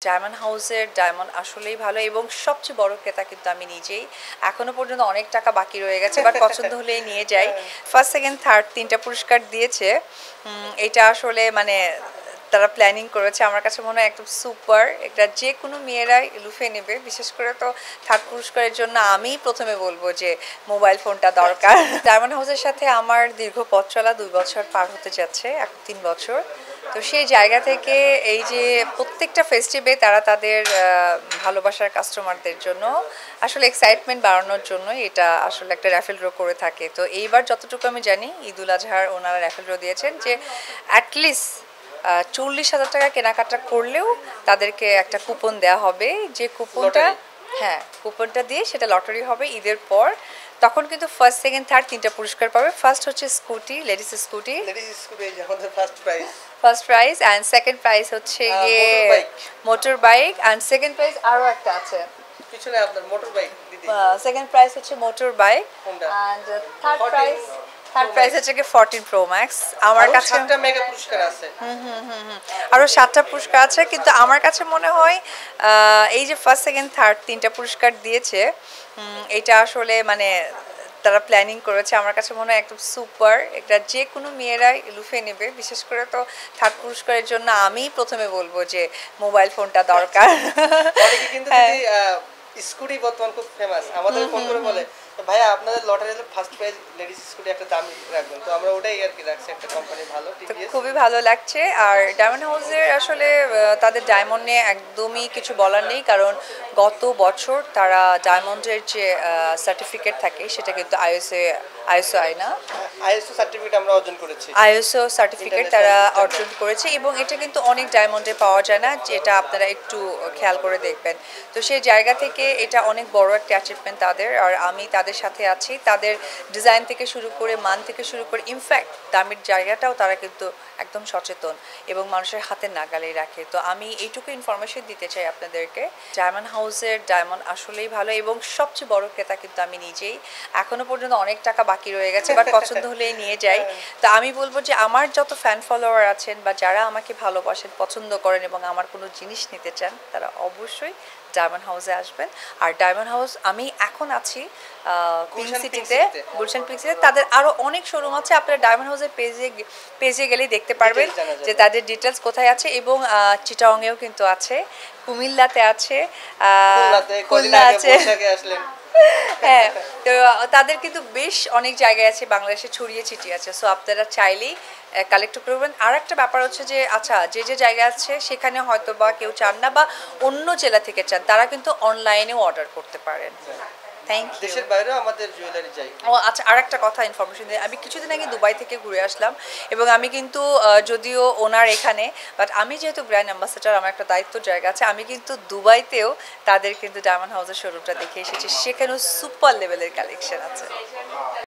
Diamond হাউসের diamond আসলেই ভালো এবং সবচেয়ে বড় ক্রেতা কিন্তু আমি নিজেই। এখনো পর্যন্ত অনেক টাকা বাকি রয়ে গেছে, বাট পছন্দ হলেই নিয়ে যাই। ফার্স্ট, সেকেন্ড, থার্ড ৩ টা পুরস্কার দিয়েছে। এটা আসলে মানে তারা প্ল্যানিং করেছে। আমার কাছে মনে হয় একদম সুপার। এটা যেকোনো মেয়েরাই লুফে নেবে। বিশেষ করে তো থার্ড পুরস্কারের জন্য আমিই ১ম এ বলব যে মোবাইল ফোনটা দরকার। ডায়মন্ড হাউসের সাথে আমার দীর্ঘ পথ চলা ২ বছর পার হতে যাচ্ছে, এখন ৩ বছর। তো সেই জায়গা থেকে এই যে প্রত্যেকটা ফেস্টিভে তারা তাদের ভালোবাসার কাস্টমারদের জন্য আসলে এক্সাইটমেন্ট বাড়ানোর জন্য এটা আসলে একটা র্যাফেল ড্র করে থাকে। তো এইবার যতটুকু আমি জানি ঈদুল আজহার ওনারা র্যাফেল ড্র দিয়েছেন যে অ্যাটলিস্ট ৪০,০০০ টাকা কেনাকাটা করলেও তাদেরকে একটা কুপন দেওয়া হবে, যে কুপনটা হ্যাঁ কুপনটা দিয়ে সেটা লটারি হবে ঈদের পর। তখন কিন্তু ফার্স্ট, সেকেন্ড, থার্ড ৩ টা পুরস্কার পাবে। ফার্স্ট হচ্ছে scooty, ladies scooty, first prize, and second prize হচ্ছে গিয়ে motor bike, and second prize আরও একটা আছে পিছনে আপনার মোটর বাইক দিদি। সেকেন্ড প্রাইজ হচ্ছে motor bike, and third prize হচ্ছে কি 14 প্রো ম্যাক্স। আমার কাছে 7টা মেগা পুরস্কার আছে। আরও 7টা পুরস্কার আছে, কিন্তু আমার কাছে মনে হয় এই যে ফার্স্ট, সেকেন্ড, থার্ড ৩ টা পুরস্কার দিয়েছে, এটা আসলে মানে তারা প্ল্যানিং করেছে। আমার কাছে মনে হয় একদম সুপার। এটা যে কোনো মেয়েরাই লুফে নেবে। বিশেষ করে তো থার্ড পুরস্কারের জন্য আমিই ১ম এ বলব যে মোবাইল ফোনটা দরকার। অনেকে কিন্তু দিদি স্কুটি বর্তমান খুব ফেমাস। আমাদের ফোন করে বলে ভাইয়া আপনাদের লটারিতে ফার্স্ট প্রাইজ লেডিস স্কুটি একটা দাম রাখবেন। তো আমরা ওটাই আর কি রাখছি, একটা কোম্পানি ভালো টিভিএস। খুবই ভালো লাগছে। আর ডায়মন্ড হাউসের আসলে তাদের ডায়মন্ড নিয়ে একদমই কিছু বলার নেই, কারণ গত বছর তারা ডায়মন্ডের যে সার্টিফিকেট থাকে সেটা কিন্তু আইএসও না, আইএসও সার্টিফিকেট আমরা অর্জন করেছি। আইএসও সার্টিফিকেট তারা অর্জন করেছে, এবং এটা কিন্তু অনেক ডায়মন্ডে পাওয়া যায় না, যেটা আপনারা একটু খেয়াল করে দেখবেন। তো সেই জায়গা থেকে এটা অনেক বড় একটা অ্যাচিভমেন্ট তাদের। আর আমি তাদের সাথে আছি। তাদের ডিজাইন থেকে শুরু করে মান থেকে শুরু করে ইনফ্যাক্ট দামের জায়গাটাও তারা কিন্তু একদম সচেতন এবং মানুষের হাতের নাগালেই রাখে। তো আমি এইটুকু ইনফরমেশন দিতে চাই আপনাদেরকে। ডায়মন্ড হাউসের ডায়মন্ড আসলেই ভালো এবং সবচেয়ে বড় ক্রেতা কিন্তু আমি নিজেই। এখনো পর্যন্ত অনেক টাকা বাকি রয়ে গেছে, বাট পছন্দ হলেই নিয়ে যাই। তো আমি বলবো যে আমার যত ফ্যান ফলোয়ার আছেন বা যারা আমাকে ভালোবাসেন, পছন্দ করেন এবং আমার কোনো জিনিস নিতে চান, তারা অবশ্যই ডায়মন্ড হাউসে আসবেন। আর ডায়মন্ড হাউস আমি এখন আছি পিঙ্ক সিটিতে, গুলশান পিঙ্ক সিটিতে। তাদের আরও অনেক শোরুম আছে। আপনারা ডায়মন্ড হাউসের পেজে গেলেই দেখতে পারবেন যে তাদের ডিটেলস কোথায় আছে, এবং চিটাগংয়েও কিন্তু আছে, কুমিল্লাতে আছে, খুলনা আছে। হ্যাঁ, তো তাদের কিন্তু বেশ অনেক জায়গায় আছে, বাংলাদেশে ছড়িয়ে ছিটিয়ে আছে। সো আপনারা চাইলেই কালেক্ট করবেন। আর একটা ব্যাপার হচ্ছে যে আচ্ছা যে জায়গায় আছে সেখানে হয়তো বা কেউ চান না বা অন্য জেলা থেকে চান, তারা কিন্তু অনলাইনেও অর্ডার করতে পারেন। Thank you. দেশের বাইরেও আমাদের জুয়েলারি চাই। ও আচ্ছা, আর একটা কথা ইনফরমেশন দিই। আমি কিছুদিন আগে দুবাই থেকে ঘুরে আসলাম, এবং আমি কিন্তু যদিও ওনার এখানে, বাট আমি যেহেতু ব্র্যান্ড অ্যাম্বাসেডর, আমার একটা দায়িত্ব জায়গা আছে। আমি কিন্তু দুবাইতেও তাদের কিন্তু ডায়মন্ড হাউসের শোরুমটা দেখে এসেছি, সেখানেও সুপার লেভেলের কালেকশন আছে।